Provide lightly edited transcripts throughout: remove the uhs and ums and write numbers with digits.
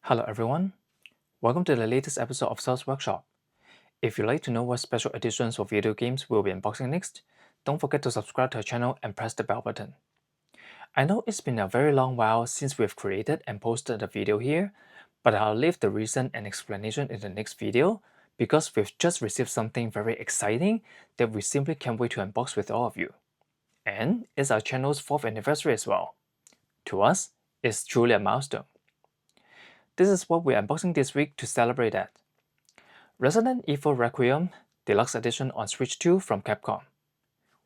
Hello everyone, welcome to the latest episode of Sales Workshop. If you'd like to know what special editions of video games we'll be unboxing next, don't forget to subscribe to our channel and press the bell button. I know it's been a very long while since we've created and posted a video here, but I'll leave the reason and explanation in the next video because we've just received something very exciting that we simply can't wait to unbox with all of you. And it's our channel's 4th anniversary as well. To us, it's truly a milestone. This is what we're unboxing this week to celebrate that. Resident Evil Requiem Deluxe Edition on Switch 2 from Capcom.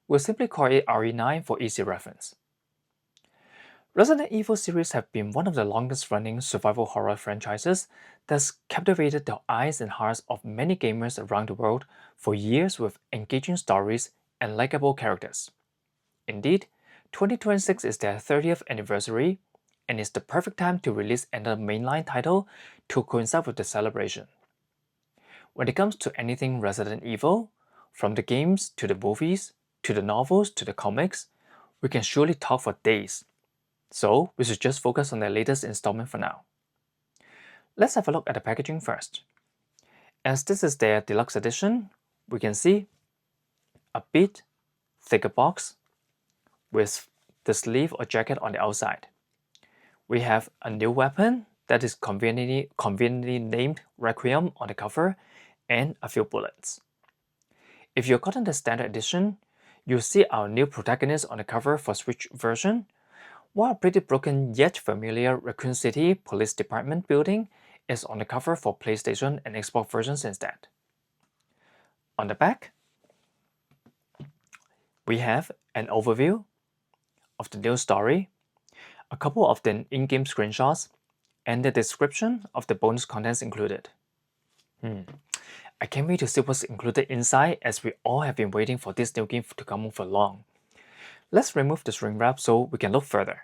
We'll simply call it RE9 for easy reference. Resident Evil series have been one of the longest running survival horror franchises that's captivated the eyes and hearts of many gamers around the world for years with engaging stories and likable characters. Indeed, 2026 is their 30th anniversary, and it's the perfect time to release another mainline title to coincide with the celebration. When it comes to anything Resident Evil, from the games to the movies, to the novels to the comics, we can surely talk for days. So we should just focus on the latest installment for now. Let's have a look at the packaging first. As this is their deluxe edition, we can see a bit thicker box with the sleeve or jacket on the outside. We have a new weapon that is conveniently named Requiem on the cover and a few bullets. If you've gotten the standard edition, you'll see our new protagonist on the cover for Switch version, while a pretty broken yet familiar Raccoon City Police Department building is on the cover for PlayStation and Xbox versions instead. On the back, we have an overview of the new story, a couple of the in-game screenshots, and the description of the bonus contents included. I can't wait to see what's included inside as we all have been waiting for this new game to come out for long. Let's remove the shrink wrap so we can look further.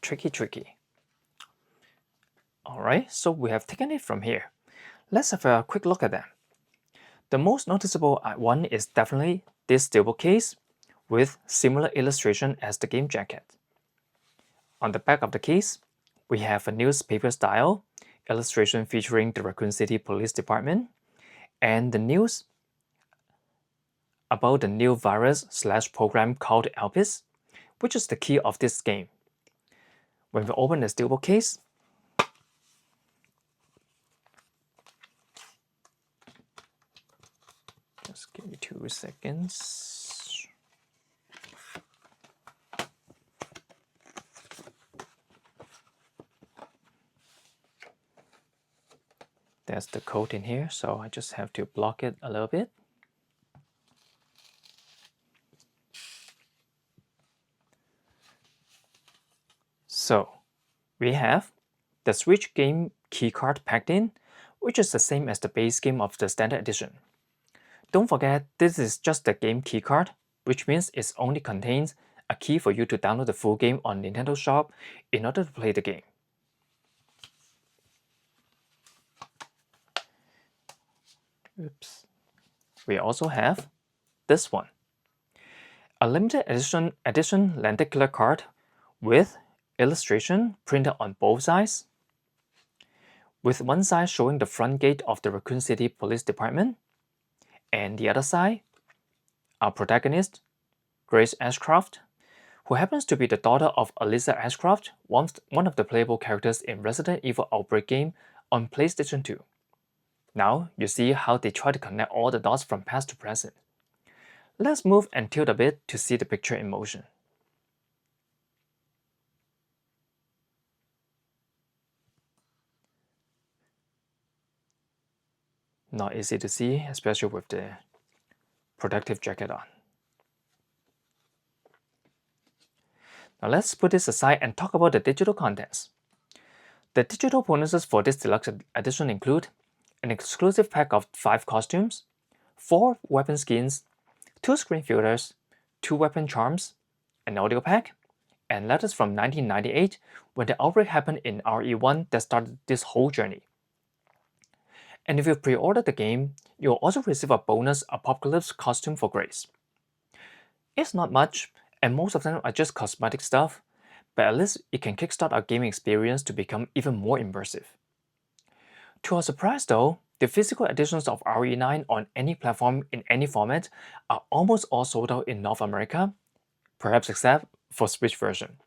Tricky. Alright, so we have taken it from here. Let's have a quick look at them. The most noticeable one is definitely this steelbook case with similar illustration as the game jacket. On the back of the case, we have a newspaper style illustration featuring the Raccoon City Police Department and the news about the new virus/program called Alpis, which is the key of this game. When we open the steelbook case, just give me 2 seconds. There's the code in here, so I just have to block it a little bit. So we have the Switch game keycard packed in, which is the same as the base game of the standard edition. Don't forget, this is just the game keycard, which means it only contains a key for you to download the full game on Nintendo Shop in order to play the game. Oops. We also have this one, a limited edition lenticular card with illustration printed on both sides, with one side showing the front gate of the Raccoon City Police Department, and the other side, our protagonist, Grace Ashcroft, who happens to be the daughter of Alyssa Ashcroft, one of the playable characters in Resident Evil Outbreak game on PlayStation 2. Now you see how they try to connect all the dots from past to present. Let's move and tilt a bit to see the picture in motion. Not easy to see, especially with the protective jacket on. Now let's put this aside and talk about the digital contents. The digital bonuses for this deluxe edition include an exclusive pack of 5 costumes, 4 weapon skins, 2 screen filters, 2 weapon charms, an audio pack, and letters from 1998 when the outbreak happened in RE1 that started this whole journey. And if you pre-order the game, you'll also receive a bonus Apocalypse costume for grace. It's not much, and most of them are just cosmetic stuff, but at least it can kickstart our gaming experience to become even more immersive. To our surprise though, the physical editions of RE9 on any platform in any format are almost all sold out in North America, perhaps except for Switch version.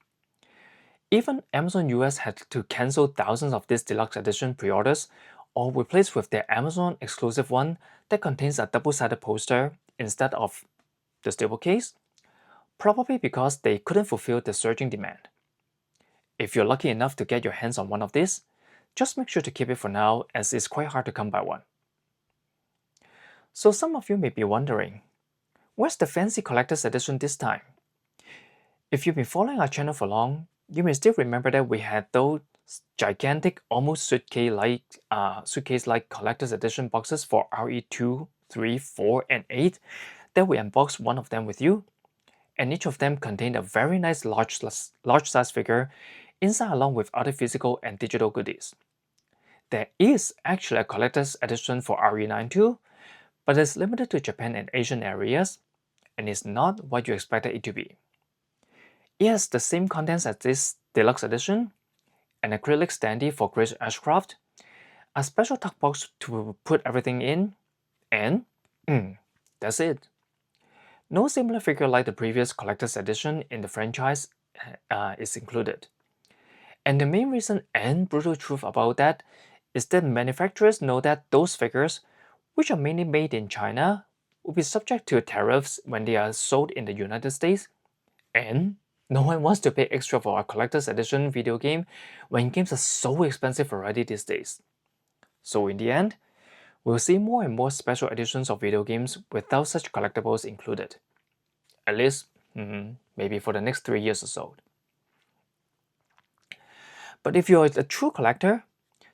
Even Amazon US had to cancel thousands of these deluxe edition pre-orders or replace with their Amazon exclusive one that contains a double-sided poster instead of the steelbook case, probably because they couldn't fulfill the surging demand. If you're lucky enough to get your hands on one of these, just make sure to keep it for now as it's quite hard to come by one. So some of you may be wondering, where's the fancy collector's edition this time? If you've been following our channel for long, you may still remember that we had those gigantic, almost suitcase-like collector's edition boxes for RE2, 3, 4, and 8 that we unboxed one of them with you, and each of them contained a very nice large-size figure inside along with other physical and digital goodies. There is actually a collector's edition for RE9 too, but it's limited to Japan and Asian areas, and is not what you expected it to be. It has the same contents as this deluxe edition, an acrylic standee for Chris Ashcroft, a special tuck box to put everything in, and that's it. No similar figure like the previous collector's edition in the franchise is included. And the main reason and brutal truth about that is that manufacturers know that those figures, which are mainly made in China, will be subject to tariffs when they are sold in the United States, and no one wants to pay extra for a collector's edition video game when games are so expensive already these days. So in the end, we'll see more and more special editions of video games without such collectibles included. At least, maybe for the next 3 years or so. But if you're a true collector,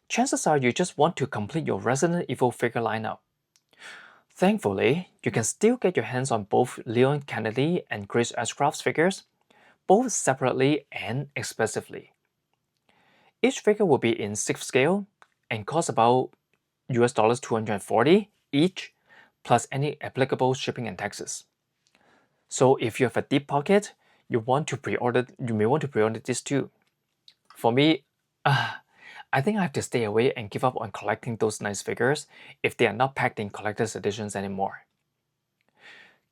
chances are you just want to complete your Resident Evil figure lineup. Thankfully, you can still get your hands on both Leon Kennedy and Chris Ashcroft's figures, both separately and expensively. Each figure will be in 6th scale and cost about US $240 each, plus any applicable shipping and taxes. So if you have a deep pocket, you may want to pre-order this too. For me, I think I have to stay away and give up on collecting those nice figures if they are not packed in collector's editions anymore.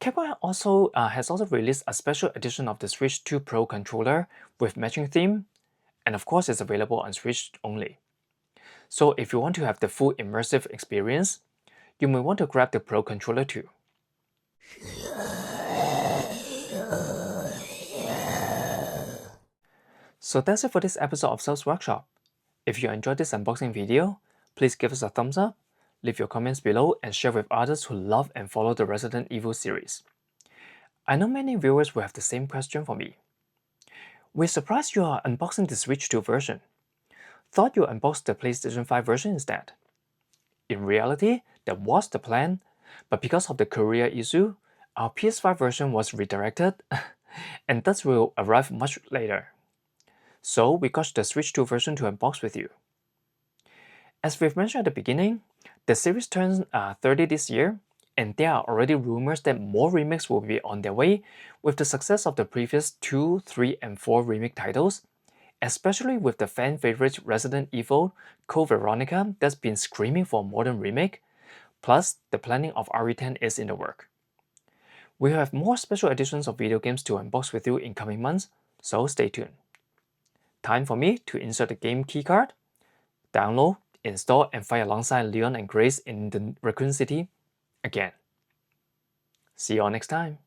Capcom has also released a special edition of the Switch 2 Pro controller with matching theme, and of course it's available on Switch only. So if you want to have the full immersive experience, you may want to grab the Pro controller too. So that's it for this episode of Cells Workshop. If you enjoyed this unboxing video, please give us a thumbs up, leave your comments below, and share with others who love and follow the Resident Evil series. I know many viewers will have the same question for me. We're surprised you are unboxing the Switch 2 version. Thought you unboxed the PlayStation 5 version instead. In reality, that was the plan, but because of the courier issue, our PS5 version was redirected, and thus will arrive much later. So we got the Switch 2 version to unbox with you. As we've mentioned at the beginning, the series turns 30 this year, and there are already rumors that more remakes will be on their way with the success of the previous 2, 3, and 4 remake titles, especially with the fan favorite Resident Evil Code Veronica that's been screaming for a modern remake, plus the planning of RE10 is in the work. We'll have more special editions of video games to unbox with you in coming months, so stay tuned. Time for me to insert the game keycard, download, install, and fight alongside Leon and Grace in the Raccoon City again. See you all next time!